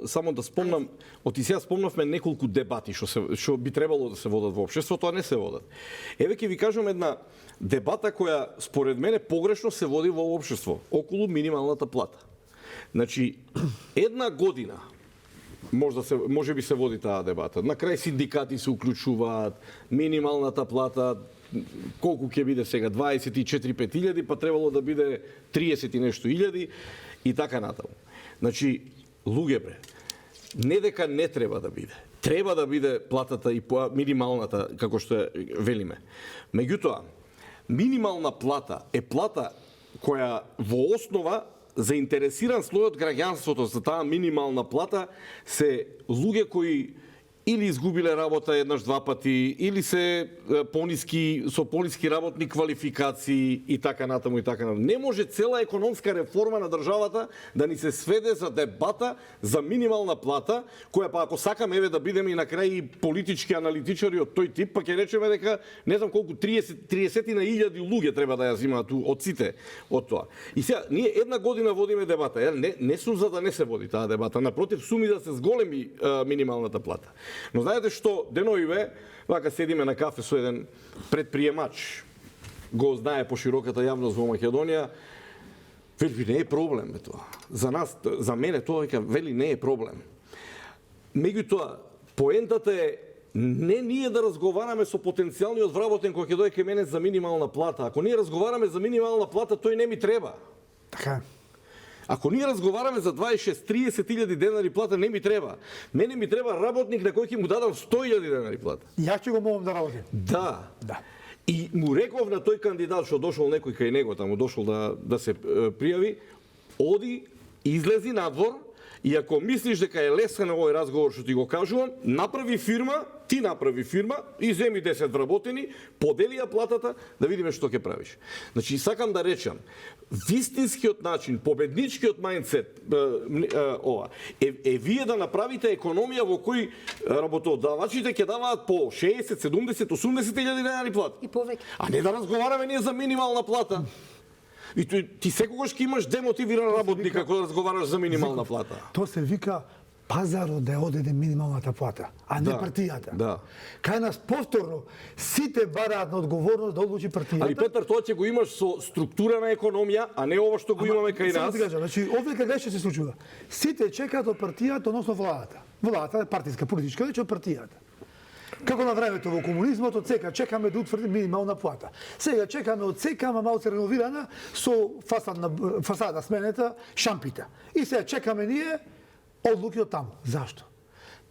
само да спомнам, оти сега спомнавме неколку дебати што би требало да се водат во општеството, а не се водат. Еве ќе ви кажам една дебата која според мене погрешно се води во општество околу минималната плата. Значи, една година може би се води таа дебата. На крај синдикати се уклучуваат, минималната плата колку ќе биде сега 24-5 илјади, па требало да биде 30 и нешто илјади и така натаму. Значи, луѓе бре, не дека не треба да биде. Треба да биде платата и минималната, како што велиме. Меѓутоа, минимална плата е плата која во основа заинтересиран слој од граѓанството за таа минимална плата се луѓе кои или изгубиле работа еднаш два пати, или се со пониски работни квалификации и така натаму и така натаму. Не може цела економска реформа на државата да ни се сведе за дебата за минимална плата, која па ако сакаме еве да бидеме и на крај и политички аналитичари од тој тип, па ќе речеме дека не знам колку 30 на илјади луѓе треба да ја земаат од сите од тоа. И сега ние една година водиме дебата. Не сум за да не се води таа дебата, напротив сум и да се зголеми минималната плата. Но знаете што, деновиве, вака седиме на кафе со еден предприемач, го знае по широката јавност во Македонија, вели не е проблем тоа. За нас, за мене тоа века вели не е проблем. Меѓутоа, поентата е не ние да разговараме со потенцијалниот вработен кој ќе дојде кај мене за минимална плата. Ако ние разговараме за минимална плата, тој не ми треба. Така. Ако ние разговараме за 26-30 илјади денари плата, не ми треба. Мене ми треба работник на кој ќе му дадам 100 илјади денари плата. Ја ќе го можам да работам. Да. Да. И му реков на тој кандидат што дошол некој кај него, таму дошол да се пријави, оди, излези надвор и ако мислиш дека е лесен овој разговор што ти го кажувам, направи фирма, ти направи фирма и земи 10 вработени, подели ја платата, да видиме што ќе правиш. Значи, сакам да речам, вистинскиот начин, победничкиот мајндсет, ова, е вие да направите економија во кој работодавачите ќе даваат по 60, 70, 80 илјади денари плата. И повеќе. А не да разговараме ние за минимална плата. И ти секогаш ќе имаш демотивиран работник ако разговараш за минимална плата. Тоа се вика пазарот да одеде минималната плата, а не партијата. Да. Кај нас повторно сите бараат на одговорност да одлучи партијата. Али Петар, тоа ќе го имаш со структура на економија, а не ова што го имаме кај нас. Значи, овде кај што се случува. Сите чекаат од партијата, односно владата. Владата е партиска, политичка, значи од партијата. Како на времето во комунизмот, од сега чекаме да утврди минимална плата. Сега чекаме од сега, малце реновирана, со фасада сменета, шампите. И сега чекаме ние одлуки од таму. Зашто?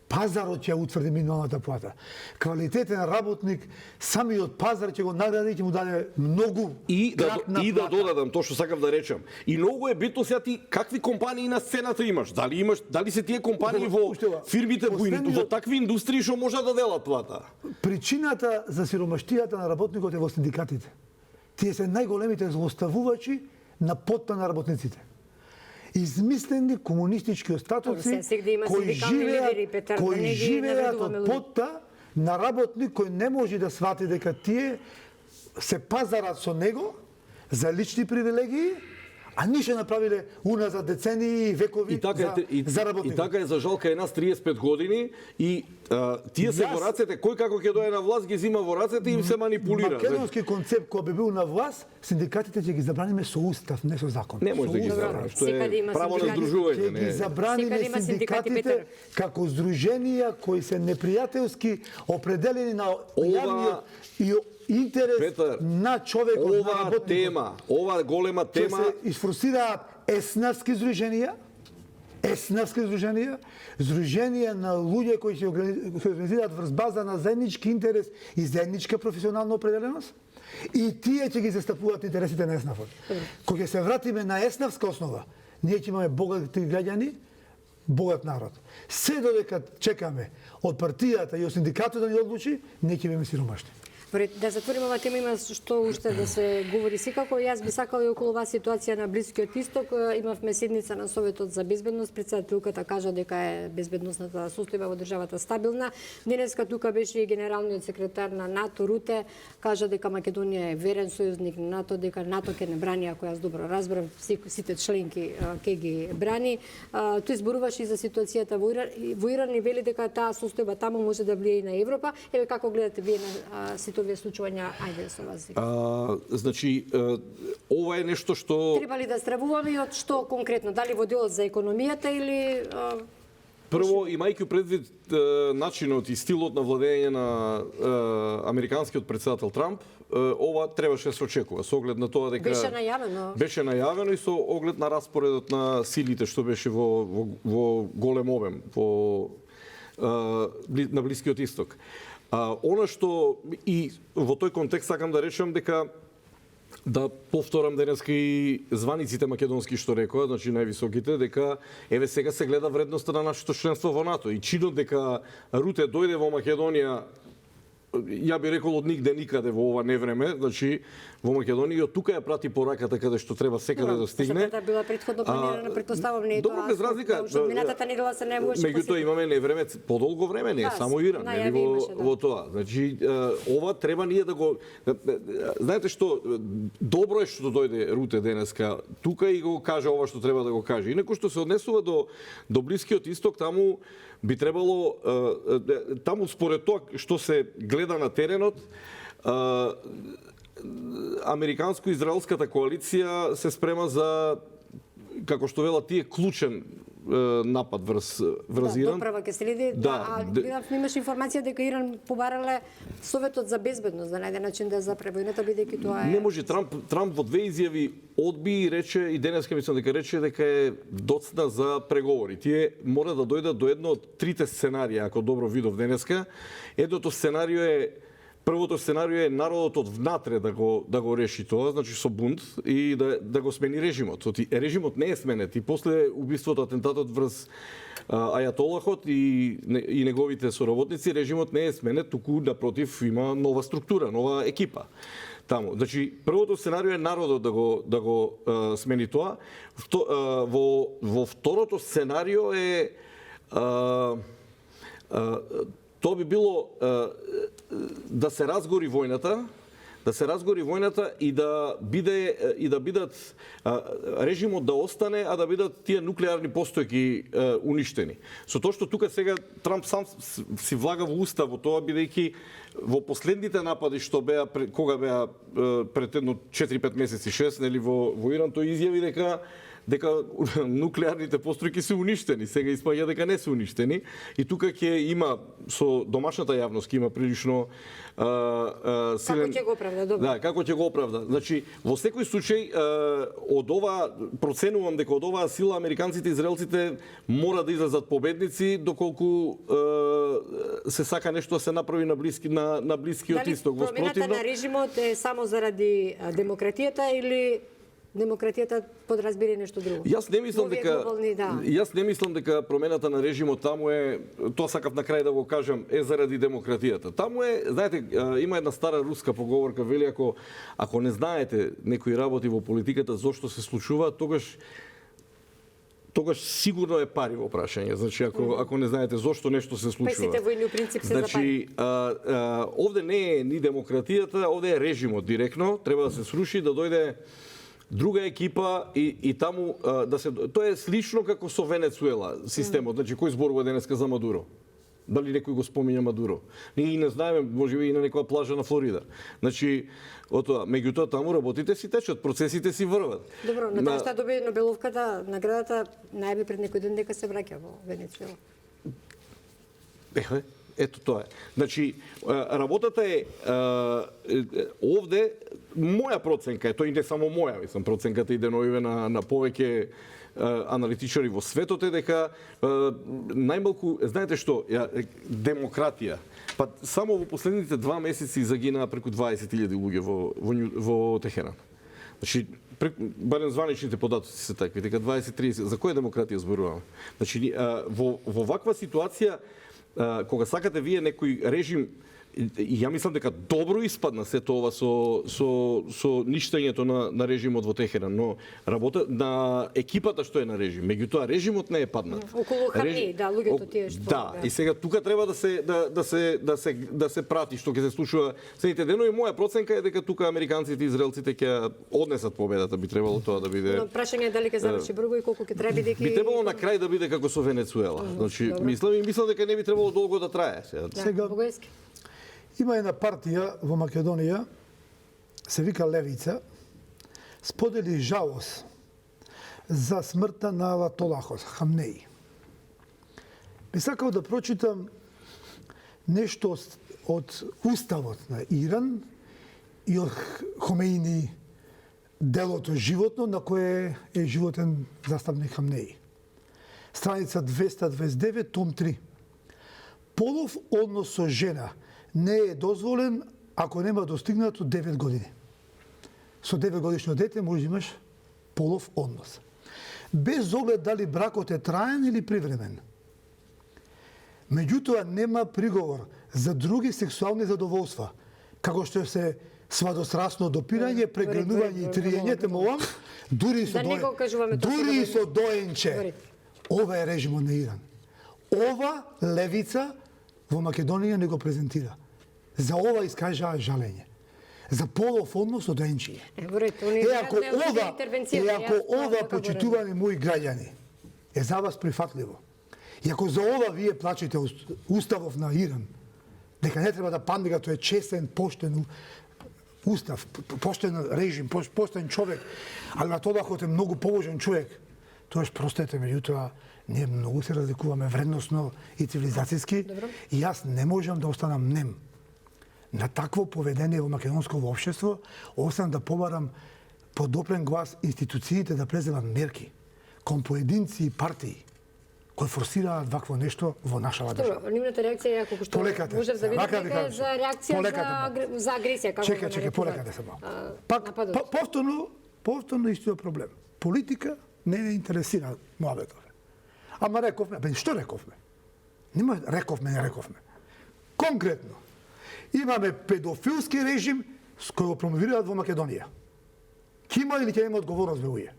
Пазарот ќе утврди минималната плата. Квалитетен работник, самиот пазар ќе го награди и ќе му даде многу и да додадам тоа што сакав да речам. И многу е битно сега ти какви компании на сцената имаш. Дали се тие компании во фирмите во такви индустрии што можат да делат плата? Причината за сиромаштијата на работникот е во синдикатите. Тие се најголемите злоставувачи на потта на работниците. Измислени комунистички остатоци кои живеат од потта на работник кој не може да свати дека тие се пазарат со него за лични привилегии, а ништо направиле уназад децении и векови за работник. И така е за жал кај нас 35 години и тие се во рацете, кој како ќе дое на власт ги зима во рацете и им се манипулира. Македонски концепт кој би бил на власт, синдикатите ќе ги забраниме со устав, не со закон. Не може да ги забраниш, што е право на здружување. Ќе ги забраниме синдикатите како здруженија кои се непријателски определени на јавниот и интерес на човекот, на работникот. Ова голема тема се изфорсираат еснавски здруженија, здруженија на луѓе кои се организираат врз база на заеднички интерес и заедничка професионална определеност, и тие ќе ги застапуваат интересите на еснавот. Кога ќе се вратиме на еснавска основа, ние ќе имаме богати граѓани, богат народ. Се додека чекаме од партијата и од синдикатот да ни одлучи, ние ќе имаме сиромашни. Да затвориме оваа тема, има што уште да се говори секако. Јас би сакала и околу оваа ситуација на Блискиот Исток. Имавме седница на Советот за безбедност. Претседателката кажа дека е безбедносната состојба во државата стабилна. Денеска тука беше и генералниот секретар на НАТО Руте, кажа дека Македонија е верен сојузник на НАТО, дека НАТО ќе не брани, ако јас добро разбрав, сите членки ќе ги брани. Тој зборуваше и за ситуацијата во Иран и вели дека таа состојба таму може да влие и на Европа. Еве како гледате вие на сите овие случувања? Ајде со вас. Значи, ова е нешто што Треба ли да стравуваме и од што конкретно? Дали во делот за економијата или прво, имајќи предвид начинот и стилот на владење на американскиот претседател Трамп, ова требаше да се очекува, со оглед на тоа дека беше најавено и со оглед на распоредот на силите што беше во голем обем на Блискиот Исток. Она што и во тој контекст сакам да речем дека да повторам денеска и званиците македонски што рекоа, значи највисоките, дека еве сега се гледа вредноста на нашето членство во НАТО и чинот дека Руте дојде во Македонија, ја би рекол од нигде никаде во ова невреме, значи во Македонија и од тука ја прати пораката каде што треба секаде да стигне. Посетата била претходно планирана, претпоставам не е добро, тоа. без разлика. Минатата недела се најавуваше. Меѓутоа имаме невреме, подолго време, не само Иран, нели во тоа. Значи ова треба ние да го знаете што добро е што дојде Руте денеска тука и го каже ова што треба да го каже. Инаку што се однесува до Блискиот Исток, таму би требало таму според тоа што се гледа на теренот, американско-израелската коалиција се спрема за, како што велат тие, клучен напад врз Иран. Доправа ке следи, имаш информација дека Иран побарале Советот за безбедност да најде начин да запре војната, бидејќи тоа е... Не може, Трамп во две изјави одби и рече, и денеска мислам дека рече дека е доцна за преговори. Тие мора да дојдат до едно од трите сценарија, ако добро видов денеска. Едното сценарио е Првото сценарио е народот од внатре да го реши тоа, значи со бунт и да го смени режимот. Режимот не е сменет и после убиството, атентатот врз Ајатолахот и неговите соработници, режимот не е сменет, туку напротив има нова структура, нова екипа таму. Значи првото сценарио е народот да го смени тоа. Во второто сценарио е тоа би било да се разгори војната, и да бидат режимот да остане, а да бидат тие нуклеарни постојки уништени. Со тоа што тука сега Трамп сам си влага во уставот тоа, бидејќи во последните напади што беа кога беа пред едно 4-5 месеци, 6, нели во Иран, тој изјави дека нуклеарните постојки се уништени, сега испаѓа дека не се уништени и тука ќе има со домашната јавност ќе има прилично силен... Како ќе го оправда, добро? Да, како ќе го оправда. Значи, во секој случај од ова проценувам дека од оваа сила американците и израелците мора да излезат победници доколку се сака нешто да се направи на Блискиот Исток. Дали промената на режимот е само заради демократијата или демократијата подразбира нешто друго? Јас не мислам дека промената на режимот таму е, тоа сакав на крај да го кажам, е заради демократијата. Таму е, знаете, има една стара руска поговорка, вели ако не знаете некој работи во политиката зошто се случува, тогаш сигурно е пари во прашање. Значи ако не знаете зошто нешто се случува. Сите војни у принцип се за пари. Овде не е ни демократијата, овде е режимот директно, треба да се сруши, да дојде друга екипа и таму тоа е слично како со Венецуела системот, значи кој зборува денеска за Мадуро? Дали некој го спомиња Мадуро? Ние не знаеме, можеби и на некоја плажа на Флорида. Значи, меѓутоа таму работите си течат, процесите си врват. Добро, Наташа доби Нобеловката, наградата, најави пред некој ден дека се враќа во Венецуела. Ето тоа е. Значи, работата е овде, моја проценка е, тој не само моја, мислам, проценката иде на повеќе аналитичари во светот е дека најмалку, знаете што, демократија. Па само во последните 2 месеци загинаа преку 20.000 луѓе во Техеран. Значи, барем званичните податоци се такви, дека 20-30, за која демократија зборуваме? Значи, во ваква ситуација, кога сакате вие некој режим И ја мислам дека добро испадна сето ова со ништењето на режимот во Техеран, но работа на екипата што е на режим. Меѓутоа режимот не е паднат. Околу Хамни, да, луѓето тие што Да, и сега тука треба да се прати што ќе се случува следните денови. Моја проценка е дека тука американците и израелците ќе однесат победата, би требало тоа да биде. Но прашање е дали ќе заврши брзо и колку ќе треба бидејќи Би требало на крај да биде како со Венецуела. Значи, мислам дека не би требало долго да трае. Сега Богоевски. има една партија во Македонија, се вика Левица, сподели жалост за смртта на Алатолахот Хамнеи. Би сакал да прочитам нешто од уставот на Иран и од Хомеини, делото животно на кое е животен заставник Хамнеи. Страница 229, том 3. Полов однос со жена не е дозволен ако нема достигнато 9 години. Со 9 годишно дете може да имаш полов однос. Без оглед дали бракот е траен или привремен. Меѓутоа нема приговор за други сексуални задоволства, како што се свадосрасно допирање, прегрнување и триење, те молам, дури со Да не го кажуваме тоа дури сега, со доенче. Говорите. Ова е режимот на Иран. Ова левица во Македонија не го презентира. За ова искажаа жалење. За полов однос со доенчије. Ако ова, почитувани мои граѓани, е за вас прифатливо, и ако за ова вие плачете уставов на Иран, дека не треба да падне, дека тој е честен, поштен устав, поштен режим, поштен човек, али на тоа е многу положен човек, тоаш простете, меѓутоа, ние многу се разликуваме вредносно и цивилизацијски, и јас не можам да останам нем на такво поведение во македонско општество, освен да побарам подопрен глас институциите да преземат мерки кон поединци и партии кои форсираат вакво нешто во нашава држава. Добро, нивната реакција е како што можев да видам дека е за реакција за агресија, како Чекај, полекате се малку. Пак повторно истиот проблем. Политика не ме интересира муабетов. Ама рековме, што рековме? Нема рековме, не рековме. Конкретно, имаме педофилски режим с кој го промовираат во Македонија. Ки има или ќе има одговорност бе уе?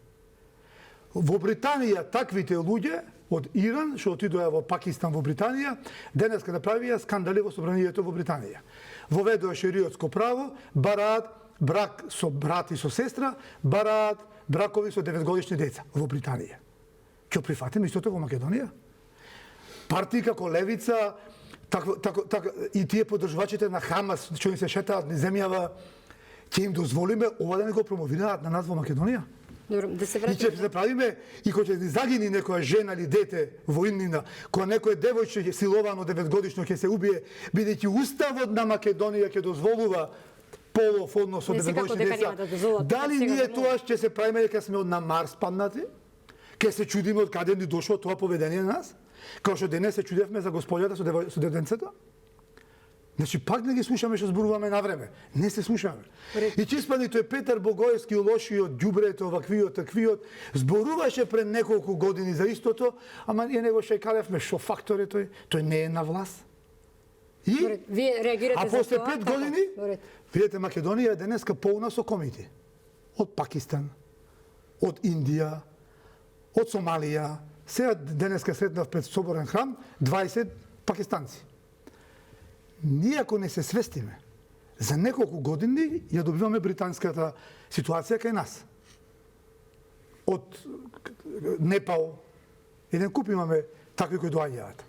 Во Британија таквите луѓе од Иран, што отидоа во Пакистан во Британија, денеска направија скандали во собранието во Британија. Воведоа шериотско право, бараат брак со брат и со сестра, бараат бракови со 9-годишни деца во Британија. Ќе прифатиме истото во Македонија? Партии како Левица, и тие поддржувачите на Хамас, што им се шетаат низ земјава, ќе им дозволиме ова да не го промовираат на нас во Македонија? Добро, да се И ќе се правиме, и кога ќе загини некоја жена или дете во иднина, кога некој девојче силовано 9-годишно ќе се убие, бидејќи уставот на Македонија ќе дозволува полов однос со 9-годишни деца. Дали ние тоа ќе се правиме дека сме од на Марс паднати? Ќе се чудиме од каде ни дошло тоа поведение на нас? Као што денес се чудевме за господјата со детенцето? Значи, пак не ги слушаме што зборуваме на време. Не се слушаме. И чиспани тој Петар Богоевски, лошиот, ѓубрето, ваквиот, таквиот, зборуваше пред неколку години за истото, ама ние не го шекалевме. Шо фактор е тој? Тој не е на власт. И? Вие реагирате за тоа? 5 години, видите, Македонија е денеска полна со комити. Од Пакистан, од Индија, од Сомалија. Сега денеска сретнав пред соборен храм 20 пакистанци. Ние ако не се свестиме, за неколку години ја добиваме британската ситуација кај нас. Од Непал, еден куп имаме такви кои доаѓаат.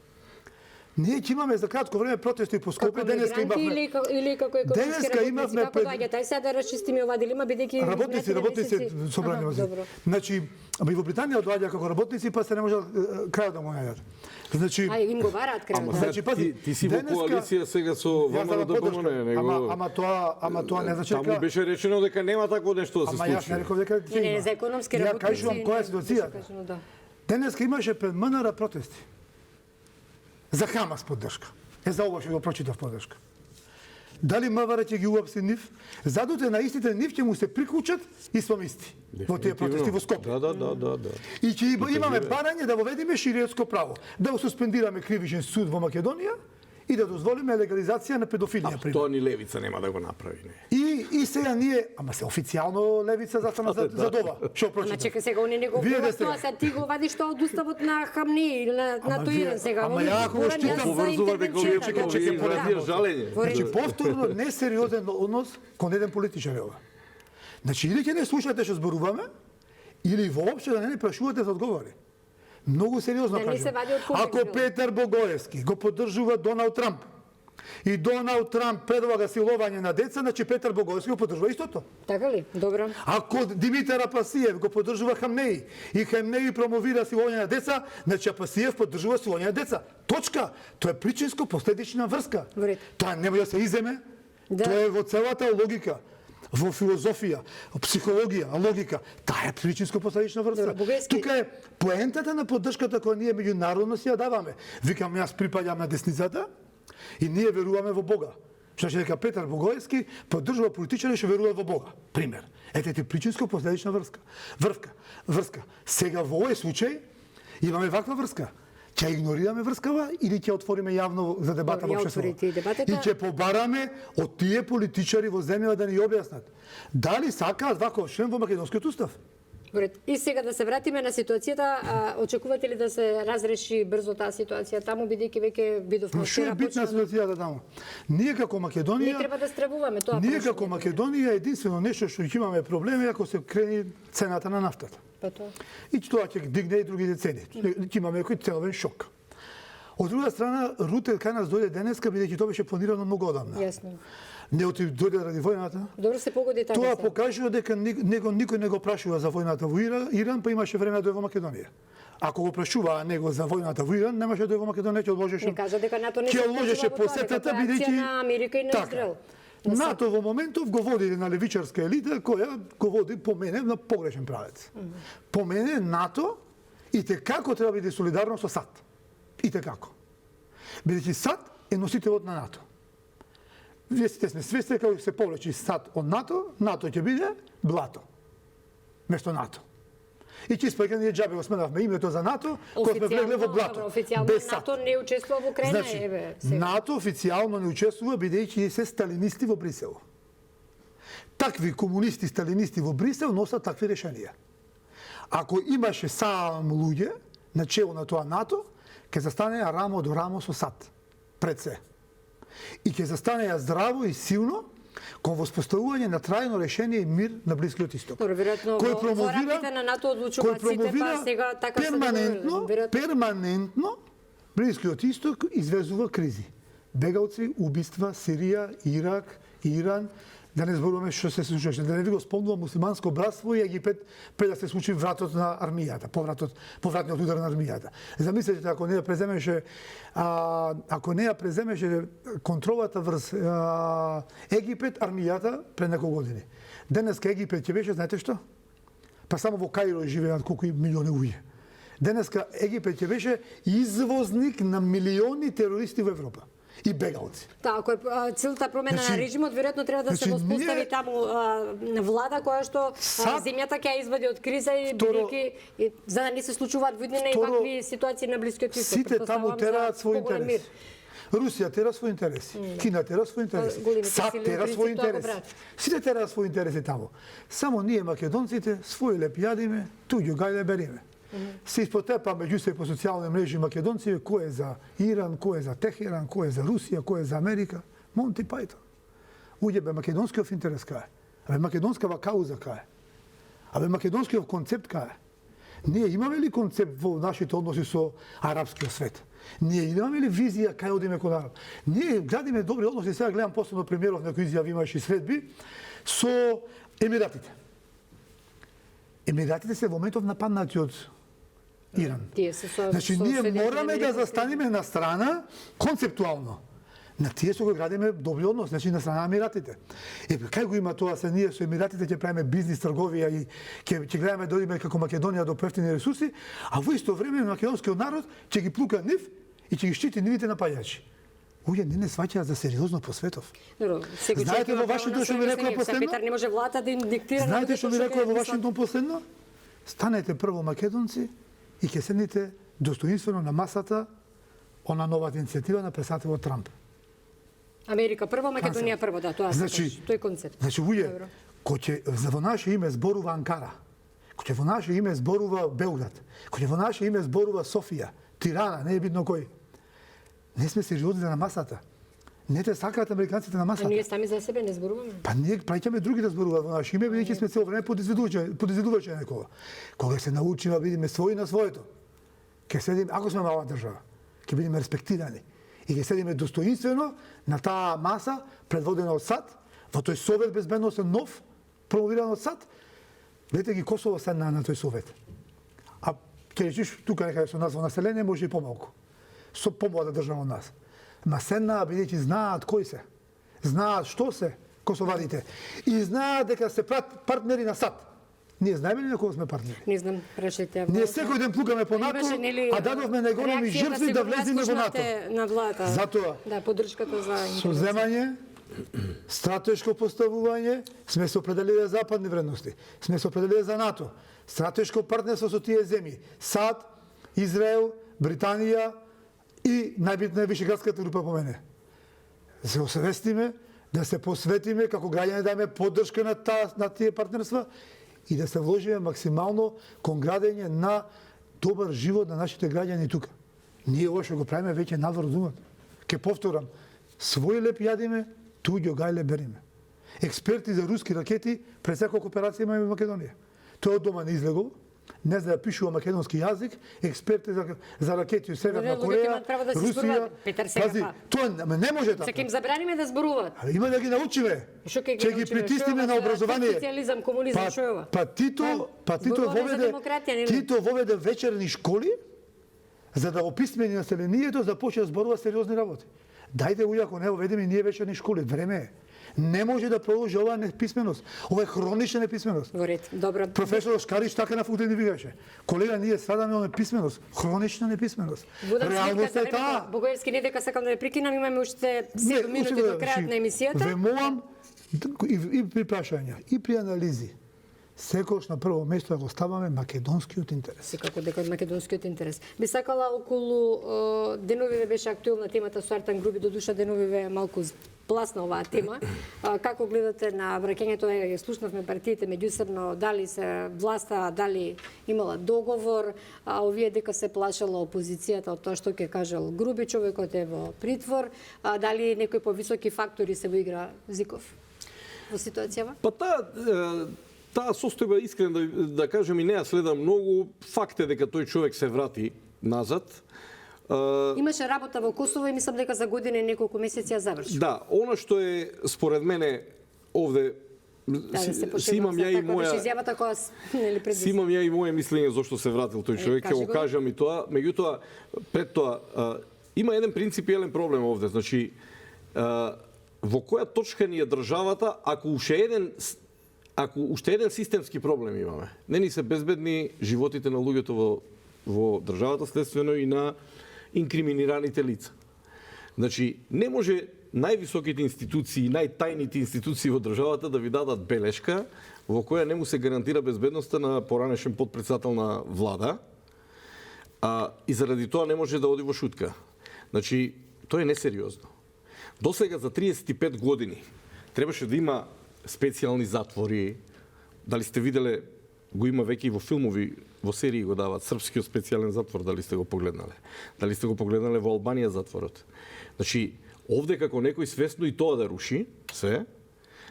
Ние ќе имаме за кратко време протести по Скопје, денеска имавме. Или како економиски работници, како доаѓаат? Ај сега да расчистиме ова дилема, бидејќи работници собрани во земја. Значи, ама и во Британија доаѓа како работници, па се не може крајот да му најдат. Значи, им го бараат крајот. Значи, пази, ти си во коалиција сега со ВМРО ДПМН, него. Ама тоа не значи дека таму беше речено дека нема такво нешто да се случи. Ама јас не реков дека ќе има. Не, за економски работници. Ја кажувам која е ситуацијата. Денеска имаше пред МНР протести. За Хамас поддршка. За ова што го прочитав поддршка. Дали МВР ќе ги уапси нив? Задуте на истите нив ќе му се приклучат исламисти во тие протести во Скопје. Да. И ќе имаме барање да воведиме шириетско право, да го суспендираме кривичен суд во Македонија и да дозволиме легализација на педофилија, пример. Тоа ни левица нема да го направи, не. И сега ние, ама се официјално левица застана за това. Што прочита? Ама чека сега, они не го Вие говорат сте- тоа, сега ти го вадиш тоа од уставот на Хамни или на Ама Тоиран вие- сега. ама Они ја ако го говорат штитам, за поврзува дека овие интервенцијата, чека, да. изразија жалење. Значи, повторно несериозен однос кон еден политичар е ова. Значи, или ќе не слушате што зборуваме, или воопшто да не прашувате за одговори. Многу сериозно Да не кажам. се вади од контекст, Ако било. Петар Богоевски го поддржува Доналд Трамп и Доналд Трамп предлага силување на деца, значи Петар Богоевски го поддржува истото. Така ли? Добро. Ако Димитар Апасиев го поддржува Хамнеи и Хамнеи промовира силување на деца, значи Апасиев поддржува силување на деца. Точка. Тоа е причинско-последична врска. Во ред. Тоа не може да се иземе. Да. Тоа е во целата логика. Во филозофија, психологија, логика, таа е причинско-последична врска. Добро, Бугарски- Тука е поентата на поддршката која ние меѓународно си ја даваме. Викам, јас припаѓам на десницата и ние веруваме во Бога. Што ќе дека Петар Богоевски поддржува политичари што веруваат во Бога. Пример. Ете ти причинско-последична врска. Сега во овој случај имаме ваква врска. Ќе игнорираме врскава или ќе отвориме јавно за дебата Ја во отвори ти обществото? дебатата. И ќе побараме од тие политичари во земјава да ни објаснат дали сакаат ваков член во македонскиот устав. Во ред. И сега да се вратиме на ситуацијата, очекувате ли да се разреши брзо таа ситуација таму, бидејќи веќе видовме Што е битна ситуацијата таму? Ние како Македонија, Не треба да стравуваме тоа. ние прашање. како Македонија единствено нешто што ќе имаме проблеми ако се крени цената на нафтата. Па тоа. И тоа ќе дигне и другите цени. Ќе имаме некој ценовен шок. Од друга страна, Руте кај нас дојде денеска, бидејќи тоа беше планирано многу одамна. Јасно. Не дојде ради војната. Добро се погоди така. Тоа се. покажува дека никој не го прашува за војната во Иран, па имаше време да дојде во Македонија. Ако го прашуваа него за војната во Иран, немаше да дојде во Македонија, ќе одложеше. Не кажа дека НАТО не се ќе одложеше вклучува во тоа, дека посетата тоа е акција бидејќи на Америка и на Израел. Не се- НАТО во моментов го води на левичарска елита која го води по мене на погрешен правец. По мене НАТО и те како треба да биде солидарно со САД. И те како. Бидејќи САД е носителот на НАТО. Вие сте свесни како се повлечи САД од НАТО, НАТО ќе биде блато. Место НАТО. И ќе спрека ние џабе го сменавме името за НАТО, кога сме влегле во блато. Официјално без САД. НАТО не учествува во Украина, Значи, еве. сега. НАТО официјално не учествува бидејќи се сталинисти во Брисел. Такви комунисти, сталинисти во Брисел носат такви решенија. Ако имаше сам луѓе на чело на тоа НАТО, ќе застанеа рамо до рамо со САД пред се. И ќе застанеа здраво и силно кон воспоставување на трајно решение и мир на Блискиот Исток. Добро, веројатно во рамките на НАТО одлучуваат сите, па сега така се перманентно, договориле. перманентно Блискиот Исток извезува кризи. Бегалци, убиства, Сирија, Ирак, Иран, да не зборуваме што се случуваше, да не ви го спомнувам муслиманско братство и Египет пред да се случи вратот на армијата, повратниот удар на армијата. Замислете ако не ја преземеше контролата врз Египет, армијата пред неколку години. Денеска Египет ќе беше, знаете што? Па само во Каиро живеат колку милиони луѓе. Денеска Египет ќе беше извозник на милиони терористи во Европа и бегалци. Ако е целта промена на Значи, режимот, веројатно треба да се значи, воспостави ние- таму влада која што САД- земјата ќе ја извади од криза и бидејќи за да не се случуваат во иднина и Второ, вакви ситуации на Блискиот Исток. Сите таму Претпоставувам тераат за свој поголем интерес. Русија тера свој интереси, Кина тера свој интереси, големите САД сили тера во свој принцип тоа го интереси. прават. Сите тераат свој интереси таму. Само ние македонците свој леп јадиме, туѓу гајле бериме. Се испотепа меѓу се по социјални мрежи македонци кој е за Иран, кој е за Техеран, кој е за Русија, кој е за Америка. Монти Пајтон. Уѓе бе македонскиот интерес кај. Абе македонскава кауза кај. Абе македонскиот концепт кај. Ние имаме ли концепт во нашите односи со арапскиот свет? Ние имаме ли визија кај одиме кон Араб? Ние градиме добри односи, сега гледам последно премиеров некои изјави имаше и средби со Емиратите. Емиратите се во моментов нападнати од Иран. Тие се со Значи со ние Соединените мораме да американски- застанеме на страна концептуално. На тие што го градиме добри однос, значи на страна на Емиратите. Кај го има тоа се ние со Емиратите ќе правиме бизнис, трговија и ќе гледаме да одиме како Македонија до поевтини ресурси, а во исто време македонскиот народ ќе ги плука нив и ќе ги штити нивите напаѓачи. Луѓе не сваќаат за сериозно по светов. Добро, секој Знаете човек има во право Вашингтон на што свој ми рекла мислење. последно? Петар не може владата да им диктира. Знаете што ми ќе рекла во мислат. Вашингтон последно? Станете прво македонци и ќе седнете достоинствено на масата она новата иницијатива на председателот Трамп. Америка прво, Македонија прво, да, тоа Значи, тој концепт. Значи, луѓе, Добро. кој ќе во наше име зборува Анкара, кој ќе во наше име зборува Белград, кој ќе во наше име зборува Софија, Тирана, не е битно кој. Не сме сериозни на масата. Не те сакаат американците на А масата. ние сами за себе не зборуваме. Па ние праќаме други да зборуваат во наше име, бидејќи сме цело време подизведувачи некога. Кога се научиме да бидеме своји на своето, ќе седиме, ако сме мала држава, ќе бидеме респектирани и ќе седиме достоинствено на таа маса предводена од САД, во тој совет безбедносен нов, промовиран од САД, гледате ги Косово седна на тој совет. А ќе речиш, тука некаде со нас во население може и помалку. Со помлада држава од нас. Ма седнаа бидејќи знаат кои се. Знаат што се косоварите. И знаат дека се партнери на САД. Ние знаеме ли на кого сме партнери? Не знам, прашајте. Ние секој ден плукаме по НАТО, а дадовме најголеми жртви да влеземе во НАТО. На владата. Затоа, Да, поддршката за со земање, стратешко поставување, сме се определиле за западни вредности. Сме се определиле за НАТО. Стратешко партнерство со тие земји. САД, Израел, Британија и најбитна е Вишеградската група по мене. Да се освестиме, да се посветиме како граѓани да имаме поддршка на тие партнерства и да се вложиме максимално кон градење на добар живот на нашите граѓани тука. Ние ова што го правиме веќе надвор од умот. Ке повторам, свој леп јадиме, туѓо гајле бериме. Експерти за руски ракети пред секоја операција имаме во Македонија. Тој од дома не излегол, не знае да пишува македонски јазик, експерти за ракети од Северна луѓето Кореја, имаат право да се Русија. зборуваат. Петар, сега Пази, па. тоа не може така. Сега им забраниме да зборуваат. А има да ги научиме. Што ќе Ќе ги притисниме на образование. Социализам, комунизам, што е ова? Па Тито Зборуваме за демократија, нели? Тито воведе вечерни школи за да описмени населението за да почне да зборува сериозни работи. Дајте луѓе, ако не оведеме ние вечерни школи, време е. Не може да продолжи оваа неписменост. Ова е хронична неписменост. Во ред, добро. Професор Шкарич така на факултет ни викаше. Колега, ние страдаме од неписменост, хронична неписменост. Будам Реалност свидетел е таа. Боговски, не дека сакам да не прекинам, имаме уште 7 минути до крајот на емисијата. Ве молам и при прашања, и при анализи, секогаш на прво место да го ставаме македонскиот интерес. Секако дека од македонскиот интерес. Би сакала околу деновиве беше актуелна темата со Артан Груби, до душа деновиве малку пласна оваа тема. Како гледате на враќањето, ја слушнавме партиите меѓусебно, дали се власта, дали имала договор, а овие дека се плашала опозицијата од тоа што ќе кажал Груби, човекот е во притвор, дали некои повисоки фактори се во игра Зиков во ситуацијава? Па таа состојба, искрено да кажем, и не ја следам многу. Факт е дека тој човек се врати назад. Имаше работа во Косово и мислам дека за година и неколку месеци ја заврши. Да, она што е според мене овде си имам ја и моја изјавата која нели пред си имам ја и моје мислење зошто се вратил тој човек, ќе кажи го го. кажам и тоа. Меѓутоа, пред тоа има еден принципиелен проблем овде, значи во која точка ни е државата ако уште еден системски проблем имаме. Не ни се безбедни животите на луѓето во државата, следствено и на инкриминираните лица. Значи, не може највисоките институции, најтајните институции во државата да ви дадат белешка во која не му се гарантира безбедноста на поранешен потпредседател на влада, и заради тоа не може да оди во шутка. Значи, тоа е несериозно. Досега за 35 години требаше да има специјални затвори. Дали сте виделе, го има веќе и во филмови, во серии го дават, српскиот специјален затвор, дали сте го погледнале? Дали сте го погледнале во Албанија затворот? Значи, овде како некој свесно и тоа да руши, се,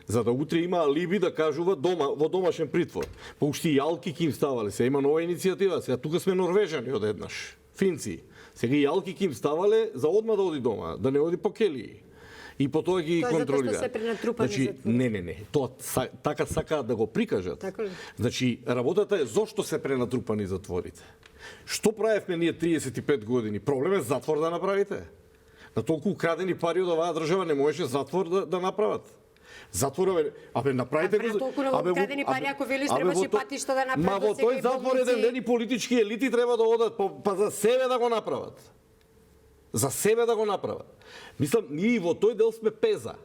за да утре има алиби да кажува во домашен притвор. Па уште и јалки ки им ставале, се има нова иницијатива, сега тука сме норвежани одеднаш, финци. Сега и јалки ки им ставале за одма да оди дома, да не оди по келии. И по тоа ги контролира. Тоа затоа што се пренатрупани значи, не. Тоа така сакаат да го прикажат. Така ли? Значи, работата е зошто се пренатрупани затворите. Што правевме ние 35 години? Проблем е затвор да направите. На толку украдени пари од оваа држава не можеше затвор да направат. Затвор, направите го. Толку украдени пари, ако велиш требаше патишта да направат. Ма во тој затвор еден ден и политички елити треба да одат, па за себе да го направат. За себе да го направат. Мислам, ние и во тој дел сме пеза.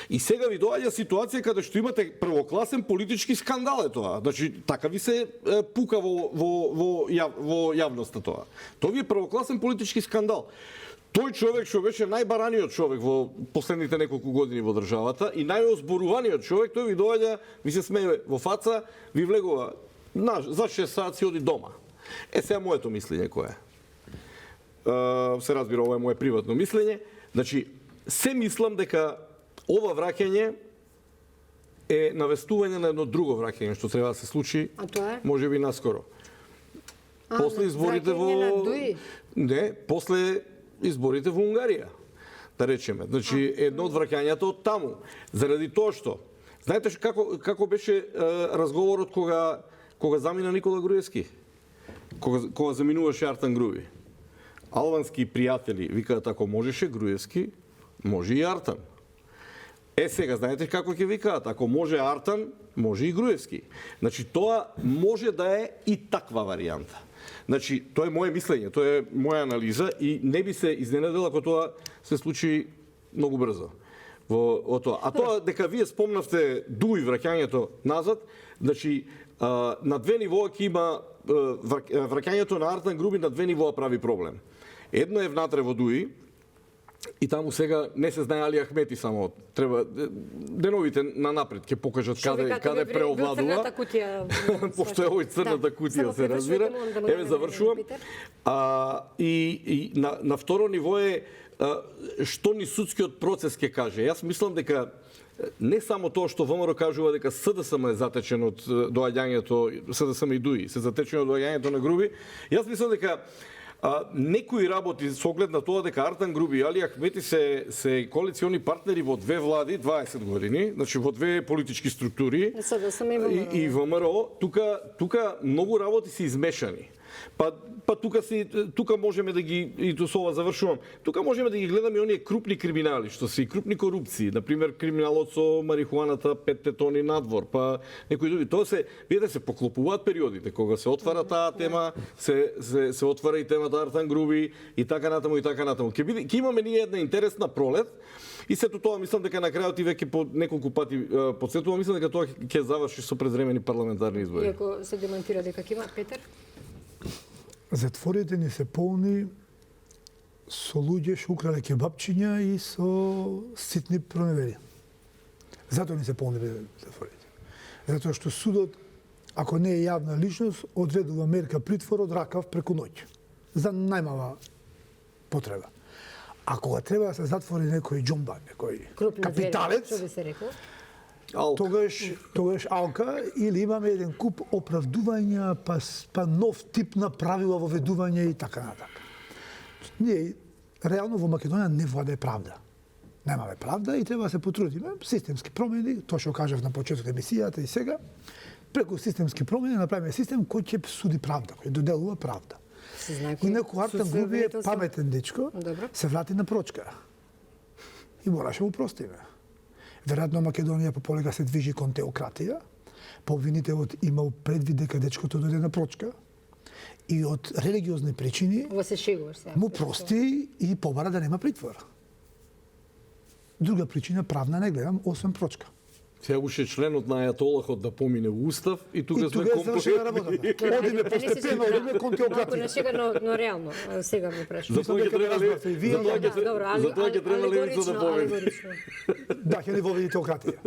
И сега ви доаѓа ситуација каде што имате првокласен политички скандал е тоа. Значи, така ви се пука во јавноста тоа. Тоа ви е првокласен политички скандал. Тој човек што беше најбараниот човек во последните неколку години во државата и најозборуваниот човек, тој ви доаѓа, ви се смее во фаца, ви влегува за 6 сати оди дома. Сега моето мислење кое е. Се разбира, ова е мое приватно мислење. Значи, се мислам дека ова враќање е навестување на едно друго враќање што треба да се случи, А тоа е? можеби наскоро. После изборите Не, после изборите во Унгарија, да речеме. Значи, едно од враќањата од таму. Заради тоа што, знаете како беше разговорот кога замина Никола Груевски? Кога заминуваше Артан Груби? Албански пријатели викаат ако можеше Груевски, може и Артан. Сега, знаете како ќе викаат? Ако може Артан, може и Груевски. Значи, тоа може да е и таква варијанта. Значи, тоа е моje мислење, тоа е моја анализа и не би се изненадила ако тоа се случи многу брзо. Во тоа. А тоа дека вие спомнавте дуи враќањето назад, значи, на две нивоа ќе има враќањето на Артан Груби на две нивоа прави проблем. Едно е внатре во Дуи, и таму сега не се знае Али Ахмети само. Треба деновите на напред ќе покажат каде преовладува. Пошто е овој црната кутија, се разбира. Еве завршувам. И на второ ниво е што ни судскиот процес ќе каже. Јас мислам дека не само тоа што ВМРО кажува дека СДСМ е затечен од доаѓањето, СДСМ и ДУИ се затечени од доаѓањето на Груби. Јас мислам дека некои работи со оглед на тоа дека Артан Груби и Али Ахмети се коалициони партнери во две влади 20 години, значи во две политички структури и ВМРО, тука многу работи се измешани. Па тука можеме да ги, и тоа со ова завршувам, тука можеме да ги гледаме оние крупни криминали, што се и крупни корупции, например криминалот со марихуаната 5 тони надвор, па некои други. Тоа се, видите, се поклопуваат периодите, кога се отвара таа тема, се отвара и темата Артан Груби и така натаму и така натаму. Ќе имаме ние една интересна пролет. И сето тоа мислам дека на крајот и веќе по неколку пати подсетувам, мислам дека тоа ќе заврши со предвремени парламентарни избори. Иако се демонтира дека ќе има Петер? Затворите ни се полни со луѓе што украле кебапчиња и со ситни проневери. Затоа ни се полни затворите. Затоа што судот, ако не е јавна личност, одредува мерка притвор од ракав преку ноќ. За најмала потреба. А кога треба да се затвори некој џумба, некој капиталец, што би се рекол? Тогаш алка, или имаме еден куп оправдувања, па нов тип на правила воведување и така натака. Ние реално во Македонија не владее правда. Немаме правда и треба да се потрудиме. Системски промени, тоа што кажав на почетокот емисијата и сега, преку системски промени направиме систем кој ќе суди правда, кој доделува правда. И некој Артан Груби е паметен дечко, се врати на прочка. И мораше му простиме. Веројатно Македонија пополека се движи кон теократија, па обвинителот имал предвид дека дечкото дојде на прочка и од религиозни причини му прости и побара да нема притвор. Друга причина правна не гледам, освен прочка. Сега уште членот на ајатолахот да помине во устав и тука сме комплетни. Одиме постепено, одиме кон теократија. На шега, но реално, сега ме прашувам. Затоа ќе треба левица да победи. Да, ќе ни воведи теократија.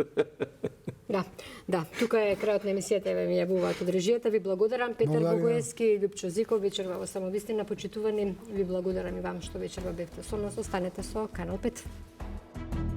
Да, тука е крајот на емисијата, еве ми јавуваат од режијата. Ви благодарам Петер Богоевски, Љупчо Зиков, вечерва во Самовистина, почитувани. Ви благодарам и вам што вечерва бевте со нас. Останете со Канал 5.